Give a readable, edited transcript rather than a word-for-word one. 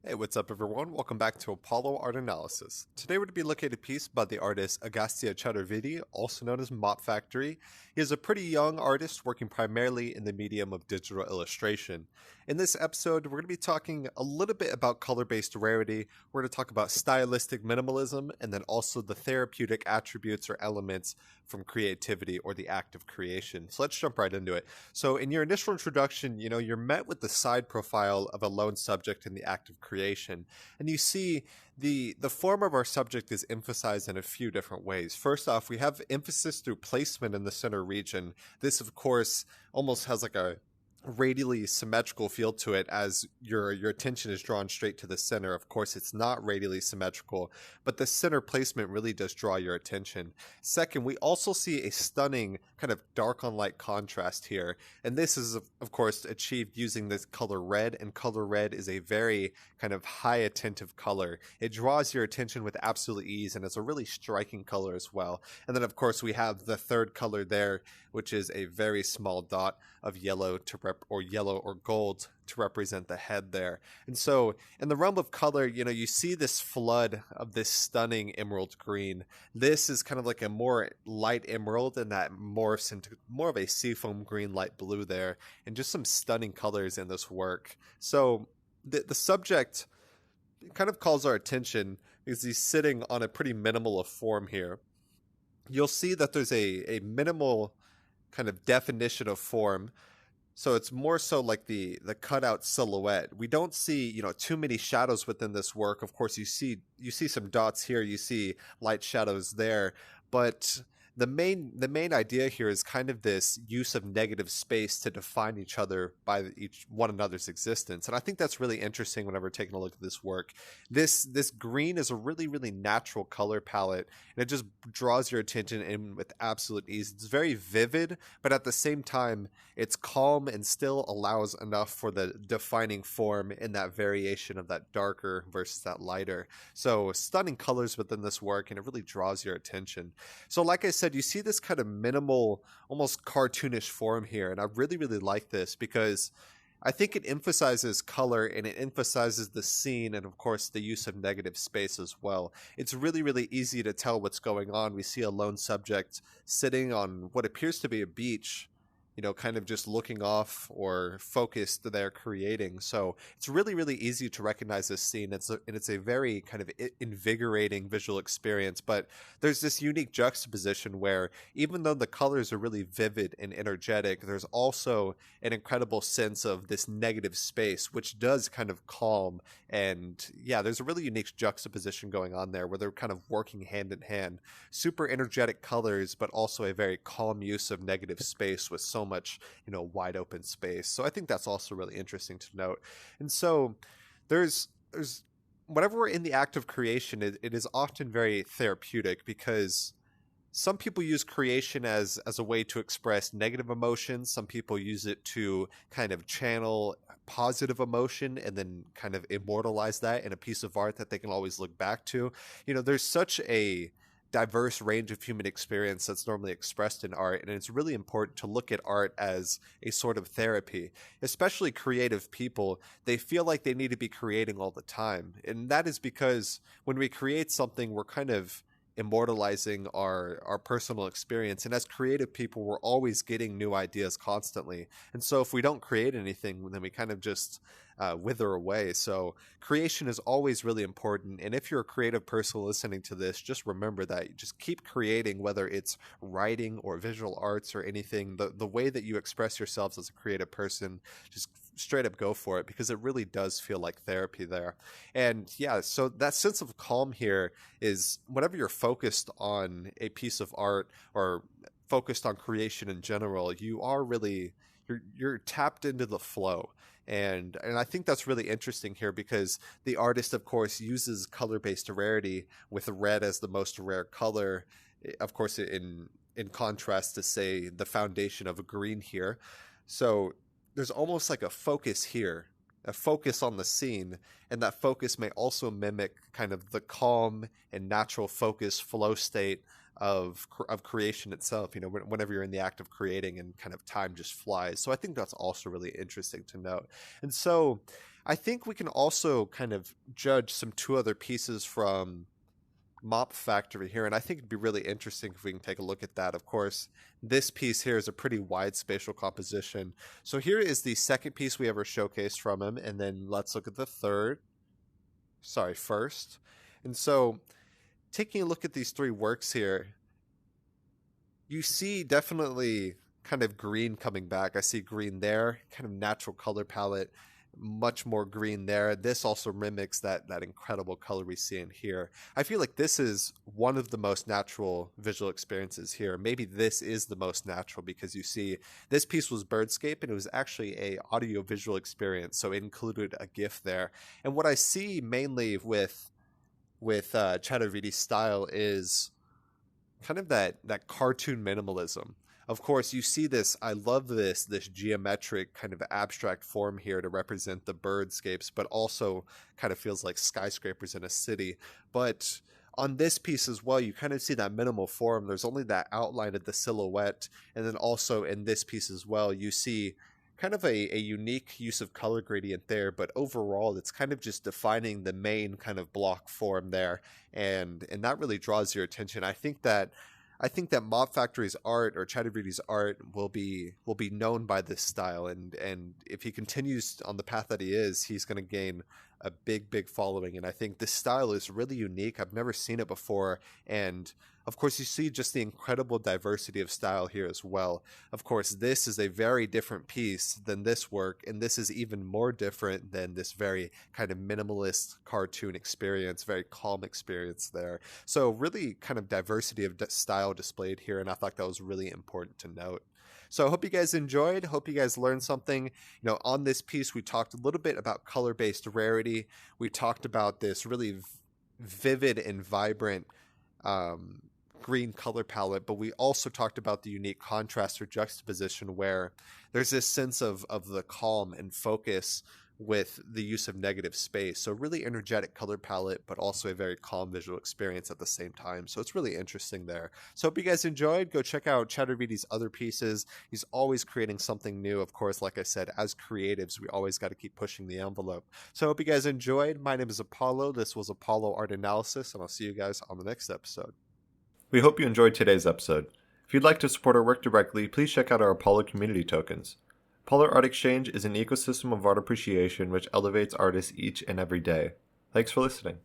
Hey, what's up, everyone? Welcome back to Apollo Art Analysis. Today we're going to be looking at a piece by the artist Agastya Chaturvedi, also known as Mopfactory. He is a pretty young artist working primarily in the medium of digital illustration. In this episode, we're going to be talking a little bit about color-based rarity. We're going to talk about stylistic minimalism and then also the therapeutic attributes or elements from creativity or the act of creation. So let's jump right into it. So in your initial introduction, you're met with the side profile of a lone subject in the act of creation. And you see the form of our subject is emphasized in a few different ways. First off, we have emphasis through placement in the center region. This, of course, almost has like a radially symmetrical feel to it as your attention is drawn straight to the center. Of course, it's not radially symmetrical, but the center placement really does draw your attention. Second, we also see a stunning kind of dark on light contrast here, and this is of course achieved using this color red, and color red is a very kind of high attentive color. It draws your attention with absolute ease, and it's a really striking color as well. And then of course we have the third color there, which is a very small dot of yellow or yellow or gold to represent the head there. And so in the realm of color, you see this flood of this stunning emerald green. This is kind of like a more light emerald, and that morphs into more of a seafoam green, light blue there, and just some stunning colors in this work. So the subject kind of calls our attention because he's sitting on a pretty minimal of form here. You'll see that there's a minimal kind of definition of form. So it's more so like the cutout silhouette. We don't see, too many shadows within this work. Of course, you see some dots here, you see light shadows there, but the main idea here is kind of this use of negative space to define each other by each one another's existence. And I think that's really interesting whenever taking a look at this work. This green is a really, really natural color palette, and it just draws your attention in with absolute ease. It's very vivid, but at the same time, it's calm and still allows enough for the defining form in that variation of that darker versus that lighter. So stunning colors within this work, and it really draws your attention. So like I said, you see this kind of minimal, almost cartoonish form here, and I really, really like this because I think it emphasizes color and it emphasizes the scene and, of course, the use of negative space as well. It's really, really easy to tell what's going on. We see a lone subject sitting on what appears to be a beach, kind of just looking off or focused there creating. So it's really, really easy to recognize this scene. It's a very kind of invigorating visual experience. But there's this unique juxtaposition where even though the colors are really vivid and energetic, there's also an incredible sense of this negative space, which does kind of calm. And yeah, there's a really unique juxtaposition going on there where they're kind of working hand in hand. Super energetic colors, but also a very calm use of negative space with so much, wide open space. So I think that's also really interesting to note. And so there's whenever we're in the act of creation, it is often very therapeutic because some people use creation as a way to express negative emotions. Some people use it to kind of channel positive emotion and then kind of immortalize that in a piece of art that they can always look back to. There's such a diverse range of human experience that's normally expressed in art, and it's really important to look at art as a sort of therapy. Especially creative people, they feel like they need to be creating all the time, and that is because when we create something, we're kind of immortalizing our personal experience, and as creative people, we're always getting new ideas constantly. And so if we don't create anything, then we kind of just wither away. So creation is always really important, and if you're a creative person listening to this, just remember that you just keep creating, whether it's writing or visual arts or anything. The way that you express yourselves as a creative person, just straight up go for it, because it really does feel like therapy there. And yeah, so that sense of calm here is whenever you're focused on a piece of art or focused on creation in general, you're tapped into the flow. And I think that's really interesting here because the artist, of course, uses color-based rarity with red as the most rare color, of course, in contrast to, say, the foundation of a green here. So there's almost like a focus here, a focus on the scene, and that focus may also mimic kind of the calm and natural focus flow state of creation itself, whenever you're in the act of creating and kind of time just flies. So I think that's also really interesting to note. And so I think we can also kind of judge two other pieces from Mopfactory here, and I think it'd be really interesting if we can take a look at that. Of course, this piece here is a pretty wide spatial composition. So here is the second piece we ever showcased from him, and then let's look at the first. And so taking a look at these three works here, you see definitely kind of green coming back. I see green there, kind of natural color palette, much more green there. This also mimics that incredible color we see in here. I feel like this is one of the most natural visual experiences here. Maybe this is the most natural, because you see this piece was birdscape and it was actually a audio visual experience, so it included a GIF there. And what I see mainly with Chaturvedi's style is kind of that cartoon minimalism. Of course, you see this, I love this geometric kind of abstract form here to represent the birdscapes, but also kind of feels like skyscrapers in a city. But on this piece as well, you kind of see that minimal form. There's only that outline of the silhouette. And then also in this piece as well, you see kind of a unique use of color gradient there, but overall it's kind of just defining the main kind of block form there, and that really draws your attention. I think that Mopfactory's art, or Chaturvedi's art, will be known by this style, and if he continues on the path that he is, he's going to gain a big following. And I think this style is really unique. I've never seen it before, and of course you see just the incredible diversity of style here as well. Of course, this is a very different piece than this work, and this is even more different than this very kind of minimalist cartoon experience, very calm experience there. So really kind of diversity of style displayed here, and I thought that was really important to note. So I hope you guys enjoyed. Hope you guys learned something. On this piece, we talked a little bit about color-based rarity. We talked about this really vivid and vibrant green color palette, but we also talked about the unique contrast or juxtaposition where there's this sense of the calm and focus with the use of negative space. So really energetic color palette, but also a very calm visual experience at the same time. So it's really interesting there. So hope you guys enjoyed. Go check out Chaturvedi's other pieces. He's always creating something new. Of course, like I said, as creatives, we always got to keep pushing the envelope. So hope you guys enjoyed. My name is Apollo. This was Apollo Art Analysis, and I'll see you guys on the next episode. We hope you enjoyed today's episode. If you'd like to support our work directly, please check out our Apollo community tokens. Apollo Art Exchange is an ecosystem of art appreciation which elevates artists each and every day. Thanks for listening.